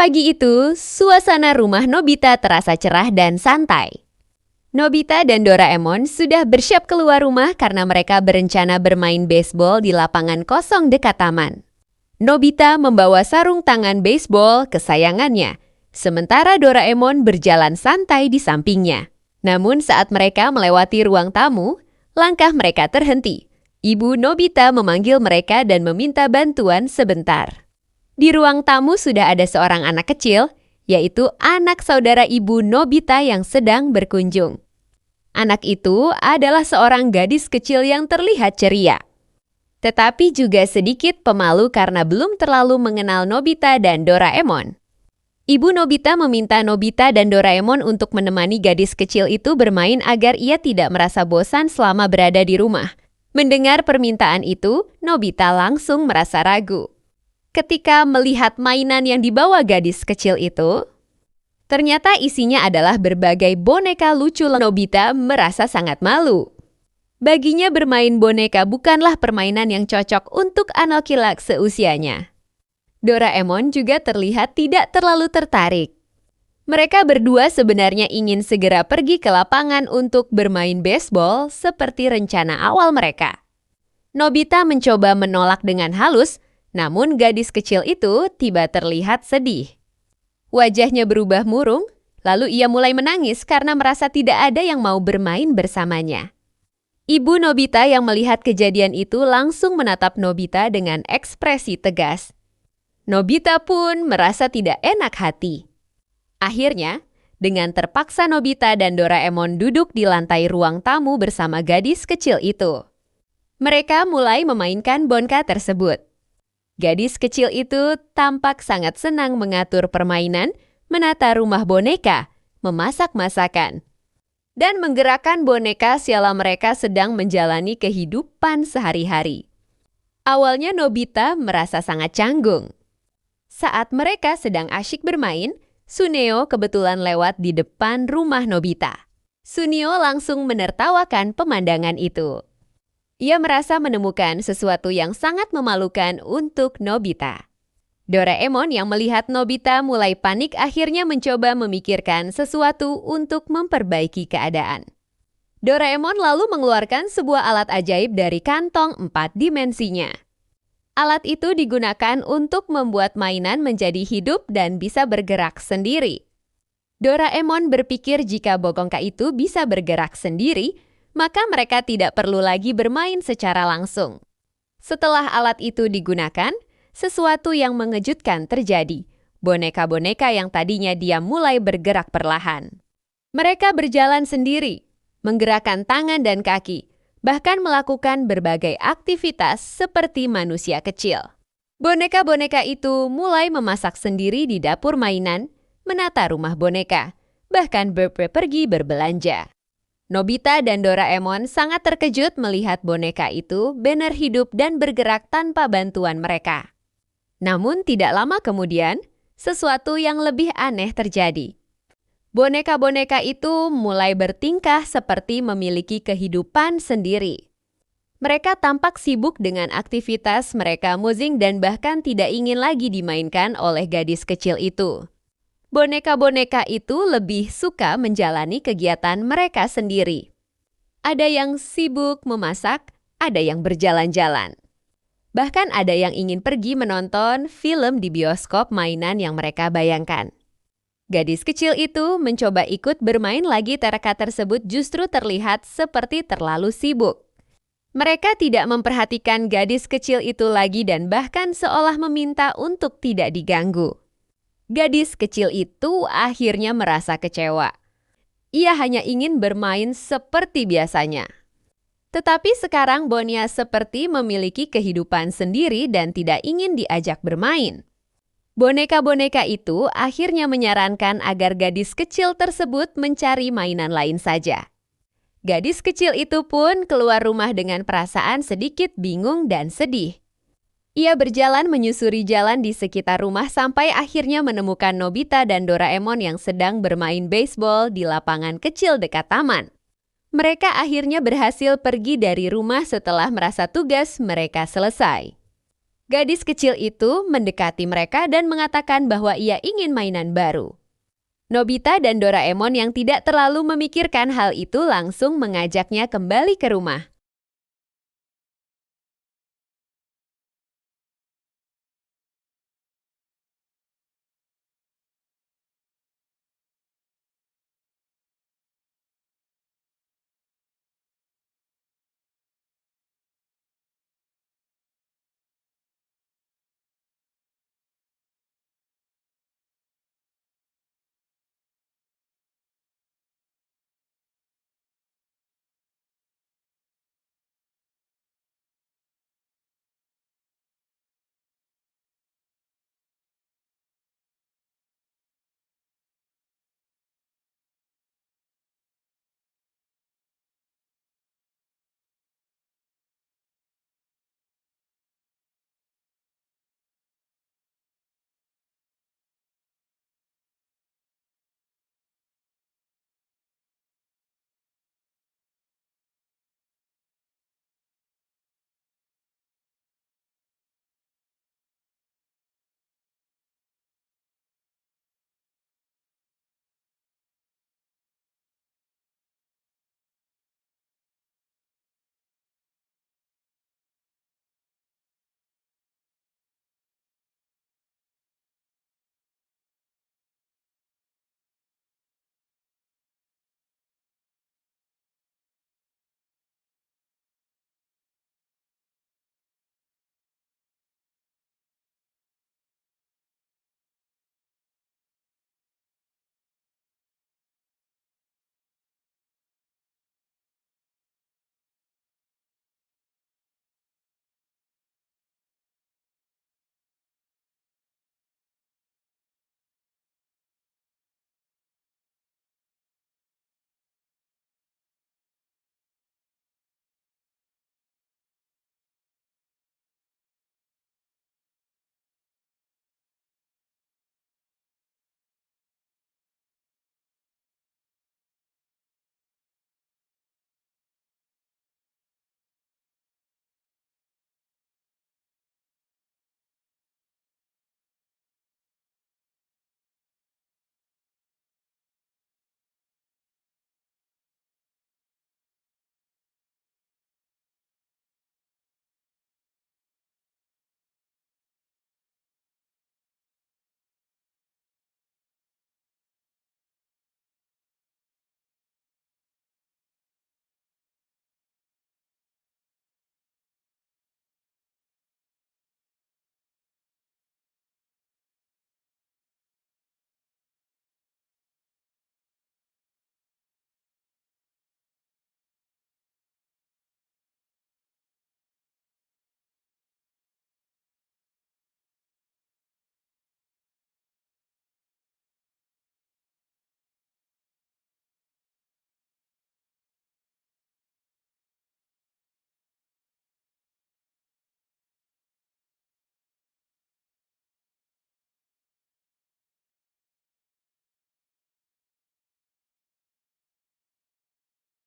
Pagi itu, suasana rumah Nobita terasa cerah dan santai. Nobita dan Doraemon sudah bersiap keluar rumah karena mereka berencana bermain baseball di lapangan kosong dekat taman. Nobita membawa sarung tangan baseball kesayangannya, sementara Doraemon berjalan santai di sampingnya. Namun saat mereka melewati ruang tamu, langkah mereka terhenti. Ibu Nobita memanggil mereka dan meminta bantuan sebentar. Di ruang tamu sudah ada seorang anak kecil, yaitu anak saudara ibu Nobita yang sedang berkunjung. Anak itu adalah seorang gadis kecil yang terlihat ceria, tetapi juga sedikit pemalu karena belum terlalu mengenal Nobita dan Doraemon. Ibu Nobita meminta Nobita dan Doraemon untuk menemani gadis kecil itu bermain agar ia tidak merasa bosan selama berada di rumah. Mendengar permintaan itu, Nobita langsung merasa ragu. Ketika melihat mainan yang dibawa gadis kecil itu, ternyata isinya adalah berbagai boneka lucu. Nobita merasa sangat malu. Baginya bermain boneka bukanlah permainan yang cocok untuk anak laki-laki seusianya. Doraemon juga terlihat tidak terlalu tertarik. Mereka berdua sebenarnya ingin segera pergi ke lapangan untuk bermain baseball seperti rencana awal mereka. Nobita mencoba menolak dengan halus, namun gadis kecil itu tiba terlihat sedih. Wajahnya berubah murung, lalu ia mulai menangis karena merasa tidak ada yang mau bermain bersamanya. Ibu Nobita yang melihat kejadian itu langsung menatap Nobita dengan ekspresi tegas. Nobita pun merasa tidak enak hati. Akhirnya, dengan terpaksa Nobita dan Doraemon duduk di lantai ruang tamu bersama gadis kecil itu. Mereka mulai memainkan boneka tersebut. Gadis kecil itu tampak sangat senang mengatur permainan, menata rumah boneka, memasak masakan, dan menggerakkan boneka seolah mereka sedang menjalani kehidupan sehari-hari. Awalnya Nobita merasa sangat canggung. Saat mereka sedang asyik bermain, Suneo kebetulan lewat di depan rumah Nobita. Suneo langsung menertawakan pemandangan itu. Ia merasa menemukan sesuatu yang sangat memalukan untuk Nobita. Doraemon yang melihat Nobita mulai panik akhirnya mencoba memikirkan sesuatu untuk memperbaiki keadaan. Doraemon lalu mengeluarkan sebuah alat ajaib dari kantong 4 dimensinya. Alat itu digunakan untuk membuat mainan menjadi hidup dan bisa bergerak sendiri. Doraemon berpikir jika boneka itu bisa bergerak sendiri, maka mereka tidak perlu lagi bermain secara langsung. Setelah alat itu digunakan, sesuatu yang mengejutkan terjadi. Boneka-boneka yang tadinya diam mulai bergerak perlahan. Mereka berjalan sendiri, menggerakkan tangan dan kaki, bahkan melakukan berbagai aktivitas seperti manusia kecil. Boneka-boneka itu mulai memasak sendiri di dapur mainan, menata rumah boneka, bahkan pergi berbelanja. Nobita dan Doraemon sangat terkejut melihat boneka itu benar hidup dan bergerak tanpa bantuan mereka. Namun tidak lama kemudian, sesuatu yang lebih aneh terjadi. Boneka-boneka itu mulai bertingkah seperti memiliki kehidupan sendiri. Mereka tampak sibuk dengan aktivitas mereka musing dan bahkan tidak ingin lagi dimainkan oleh gadis kecil itu. Boneka-boneka itu lebih suka menjalani kegiatan mereka sendiri. Ada yang sibuk memasak, ada yang berjalan-jalan. Bahkan ada yang ingin pergi menonton film di bioskop mainan yang mereka bayangkan. Gadis kecil itu mencoba ikut bermain lagi tereka tersebut justru terlihat seperti terlalu sibuk. Mereka tidak memperhatikan gadis kecil itu lagi dan bahkan seolah meminta untuk tidak diganggu. Gadis kecil itu akhirnya merasa kecewa. Ia hanya ingin bermain seperti biasanya. Tetapi sekarang Bonya seperti memiliki kehidupan sendiri dan tidak ingin diajak bermain. Boneka-boneka itu akhirnya menyarankan agar gadis kecil tersebut mencari mainan lain saja. Gadis kecil itu pun keluar rumah dengan perasaan sedikit bingung dan sedih. Ia berjalan menyusuri jalan di sekitar rumah sampai akhirnya menemukan Nobita dan Doraemon yang sedang bermain baseball di lapangan kecil dekat taman. Mereka akhirnya berhasil pergi dari rumah setelah merasa tugas mereka selesai. Gadis kecil itu mendekati mereka dan mengatakan bahwa ia ingin mainan baru. Nobita dan Doraemon yang tidak terlalu memikirkan hal itu langsung mengajaknya kembali ke rumah.